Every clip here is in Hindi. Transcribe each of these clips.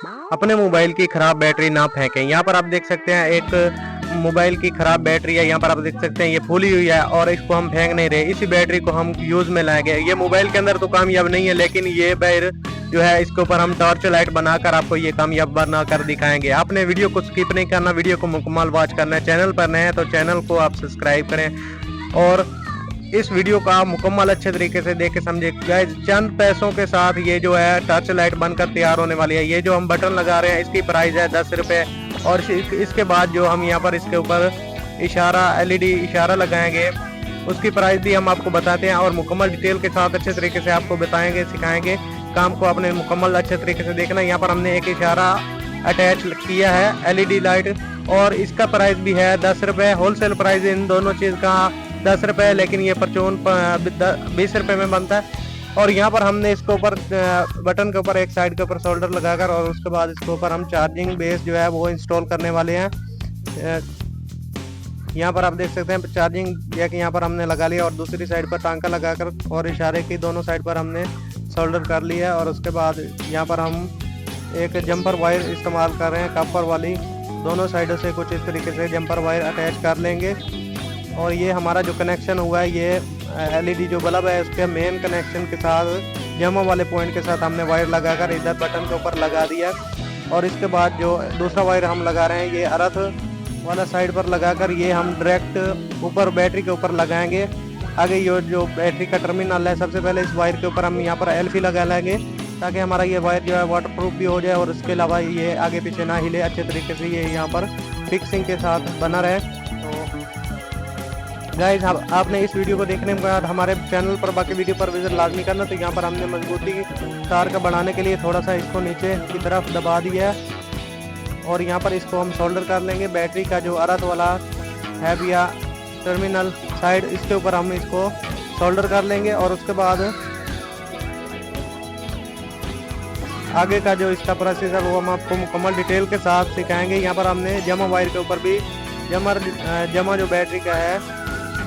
अपने मोबाइल की खराब बैटरी ना फेंकें। यहाँ पर आप देख सकते हैं एक मोबाइल की खराब बैटरी है, यहाँ पर आप देख सकते हैं ये फूली हुई है और इसको हम फेंक नहीं रहे, इसी बैटरी को हम यूज में लाएंगे। ये मोबाइल के अंदर तो कामयाब नहीं है, लेकिन ये बैर जो है इसके ऊपर हम टॉर्च लाइट बनाकर आपको ये कामयाब बनाकर दिखाएंगे। आपने वीडियो को स्किप नहीं करना, वीडियो को मुकम्मल वॉच करना है। चैनल पर नए हैं तो चैनल को आप सब्सक्राइब करें और इस वीडियो का मुकम्मल अच्छे तरीके से देख के समझे। गाइस चंद पैसों के साथ ये जो है टॉर्च लाइट बनकर तैयार होने वाली है। ये जो हम बटन लगा रहे हैं इसकी प्राइस है 10 रुपये और इसके बाद जो हम यहाँ पर इसके ऊपर इशारा LED इशारा लगाएंगे उसकी प्राइस भी हम आपको बताते हैं और मुकम्मल डिटेल के साथ अच्छे तरीके से आपको बताएंगे, सिखाएंगे। काम को आपने मुकम्मल अच्छे तरीके से देखना। यहाँ पर हमने एक इशारा अटैच किया है LED लाइट और इसका प्राइस भी है 10 रुपये। होलसेल प्राइस इन दोनों चीज़ का 10 रुपये, लेकिन ये परचून 20 रुपये में बनता है। और यहाँ पर हमने इसके ऊपर बटन के ऊपर एक साइड के ऊपर शोल्डर लगाकर और उसके बाद इसके ऊपर हम चार्जिंग बेस जो है वो इंस्टॉल करने वाले हैं। यहाँ पर आप देख सकते हैं चार्जिंग जैक यहाँ पर हमने लगा लिया और दूसरी साइड पर टांका लगाकर और इशारे की दोनों साइड पर हमने शोल्डर कर लिया है। और उसके बाद यहाँ पर हम एक जंपर वायर इस्तेमाल कर रहे हैं, कॉपर वाली। दोनों साइडों से कुछ इस तरीके से जंपर वायर अटैच कर लेंगे और ये हमारा जो कनेक्शन हुआ है ये LED जो बल्ब है उसके मेन कनेक्शन के साथ जमा वाले पॉइंट के साथ हमने वायर लगाकर इधर बटन के ऊपर लगा दिया। और इसके बाद जो दूसरा वायर हम लगा रहे हैं ये अर्थ वाला साइड पर लगाकर ये हम डायरेक्ट ऊपर बैटरी के ऊपर लगाएंगे। आगे ये जो बैटरी का टर्मिनल है सबसे पहले इस वायर के ऊपर हम यहाँ पर LP लगा लेंगे ताकि हमारा ये वायर जो है वाटरप्रूफ भी हो जाए और इसके अलावा ये आगे पीछे ना हिले, अच्छे तरीके से ये यहाँ पर फिक्सिंग के साथ बना रहे। तो गाइस आपने इस वीडियो को देखने के बाद हमारे चैनल पर बाकी वीडियो पर विजिट लाजमी करना। तो यहाँ पर हमने मजबूती तार का बढ़ाने के लिए थोड़ा सा इसको नीचे की तरफ दबा दिया है और यहाँ पर इसको हम सोल्डर कर लेंगे। बैटरी का जो अर्थ वाला है भैया टर्मिनल साइड इसके ऊपर हम इसको सोल्डर कर लेंगे और उसके बाद आगे का जो इसका प्रोसेस है वो हम आपको मुकम्मल डिटेल के साथ सिखाएंगे। यहाँ पर हमने जमा वायर के ऊपर भी जमा जो बैटरी का है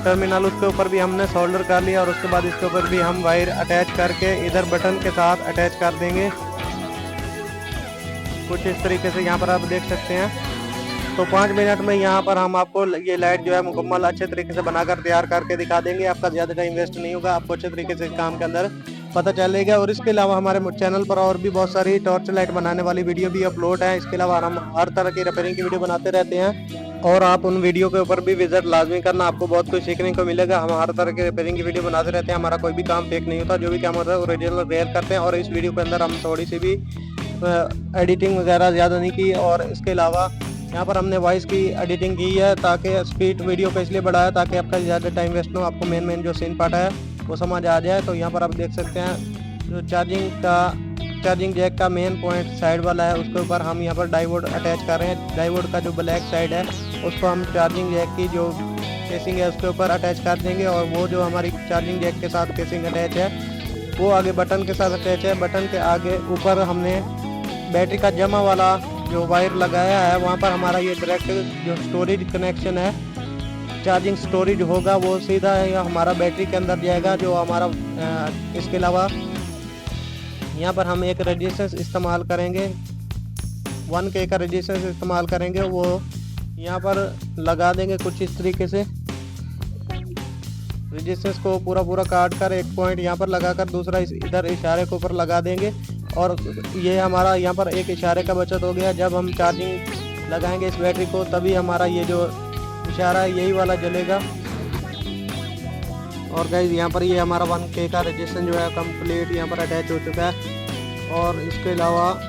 टर्मिनल उसके ऊपर भी हमने सोल्डर कर लिया और उसके बाद इसके ऊपर भी हम वायर अटैच करके इधर बटन के साथ अटैच कर देंगे कुछ इस तरीके से। यहाँ पर आप देख सकते हैं। तो 5 मिनट में यहाँ पर हम आपको ये लाइट जो है मुकम्मल अच्छे तरीके से बनाकर तैयार करके दिखा देंगे। आपका ज़्यादा टाइम वेस्ट नहीं होगा, आपको अच्छे तरीके से काम के अंदर पता चलेगा। और इसके अलावा हमारे चैनल पर और भी बहुत सारी टॉर्च लाइट बनाने वाली वीडियो भी अपलोड है। इसके अलावा हम हर तरह की रिपेयरिंग की वीडियो बनाते रहते हैं और आप उन वीडियो के ऊपर भी विजिट लाजमी करना, आपको बहुत कुछ सीखने को मिलेगा। हम हर तरह के रिपेयरिंग की वीडियो बनाते रहते हैं, हमारा कोई भी काम फेक नहीं होता, जो भी काम होता है ओरिजिनल रियल करते हैं। और इस वीडियो के अंदर हम थोड़ी सी भी एडिटिंग वगैरह ज़्यादा नहीं की। और इसके अलावा यहाँ पर हमने वॉइस की एडिटिंग की है ताकि स्पीड वीडियो को इसलिए बढ़ाया ताकि आपका ज़्यादा टाइम वेस्ट ना हो, आपको मेन जो सीन पार्ट है वो समझ आ जाए। तो यहाँ पर आप देख सकते हैं जो चार्जिंग जैक का मेन पॉइंट साइड वाला है उसके ऊपर हम यहाँ पर डायोड अटैच कर रहे हैं। डायोड का जो ब्लैक साइड है उसको हम चार्जिंग जैक की जो केसिंग है उसके ऊपर अटैच कर देंगे और वो जो हमारी चार्जिंग जैक के साथ केसिंग अटैच है वो आगे बटन के साथ अटैच है। बटन के आगे ऊपर हमने बैटरी का जमा वाला जो वायर लगाया है वहाँ पर हमारा ये डायरेक्ट जो स्टोरेज कनेक्शन है, चार्जिंग स्टोरेज होगा वो सीधा हमारा बैटरी के अंदर जाएगा जो हमारा। इसके अलावा यहाँ पर हम एक रेजिस्टेंस इस्तेमाल करेंगे, 1K का रेजिस्टेंस इस्तेमाल करेंगे, वो यहाँ पर लगा देंगे कुछ इस तरीके से। रेजिस्टेंस को पूरा काट कर एक पॉइंट यहाँ पर लगाकर दूसरा इधर इशारे के ऊपर लगा देंगे और ये हमारा यहाँ पर एक इशारे का बचत हो गया। जब हम चार्जिंग लगाएंगे इस बैटरी को तभी हमारा ये जो इशारा है यही वाला जलेगा। और गाइस यहाँ पर ये हमारा 1K का रजिस्ट्रेशन जो है कंप्लीट यहाँ पर अटैच हो चुका है। और इसके अलावा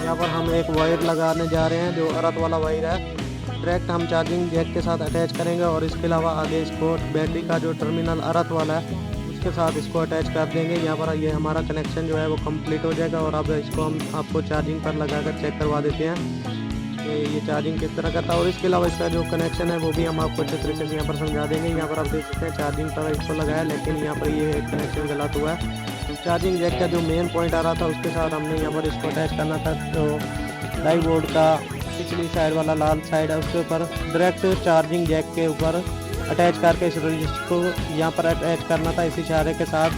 यहाँ पर हम एक वायर लगाने जा रहे हैं जो अर्थ वाला वायर है, डायरेक्ट हम चार्जिंग जैक के साथ अटैच करेंगे। और इसके अलावा आगे इसको बैटरी का जो टर्मिनल अर्थ वाला है उसके साथ इसको अटैच कर देंगे। यहाँ पर ये हमारा कनेक्शन जो है वो कंप्लीट हो जाएगा। और अब इसको हम आपको चार्जिंग पर लगाकर चेक करवा देते हैं कि ये चार्जिंग किस तरह करता है। और इसके अलावा इसका जो कनेक्शन है वो भी हम आपको अच्छे तरीके से यहाँ पर समझा देंगे। यहाँ पर आप देख सकते हैं चार्जिंग पर इसको लगाया लेकिन यहाँ पर ये कनेक्शन गलत हुआ है। चार्जिंग जैक का जो मेन पॉइंट आ रहा था उसके साथ हमने यहाँ पर इसको अटैच करना था। तो डायोड का पिछली साइड वाला लाल साइड है उसके ऊपर डायरेक्ट चार्जिंग जैक के ऊपर अटैच करके इस रजिस्टर को यहाँ पर अटैच करना था इस इशारे के साथ,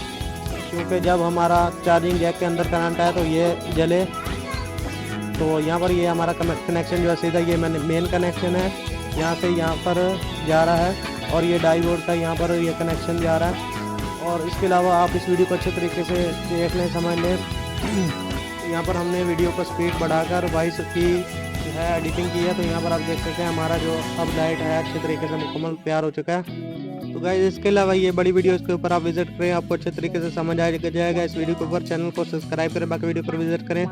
क्योंकि जब हमारा चार्जिंग जैक के अंदर करंट है तो ये जले। तो यहाँ पर ये हमारा कनेक्शन जो है सीधा ये मेन कनेक्शन है, यहाँ से यहाँ पर जा रहा है, और ये डाईवोल्ट का यहाँ पर ये कनेक्शन जा रहा है। और इसके अलावा आप इस वीडियो को अच्छे तरीके से देख लें, समझ लें। यहाँ पर हमने वीडियो को स्पीड बढ़ाकर वॉइस की जो है एडिटिंग की है, तो यहाँ पर आप देख सकते हैं हमारा जो अब लाइट है अच्छे तरीके से मुकम्मल तैयार हो चुका है। तो गाइस इसके अलावा ये बड़ी वीडियो इसके ऊपर आप विजिट करें, आपको अच्छे तरीके से समझ आ जाएगा इस वीडियो के ऊपर। चैनल को सब्सक्राइब करें, बाकी वीडियो पर विजिट करें।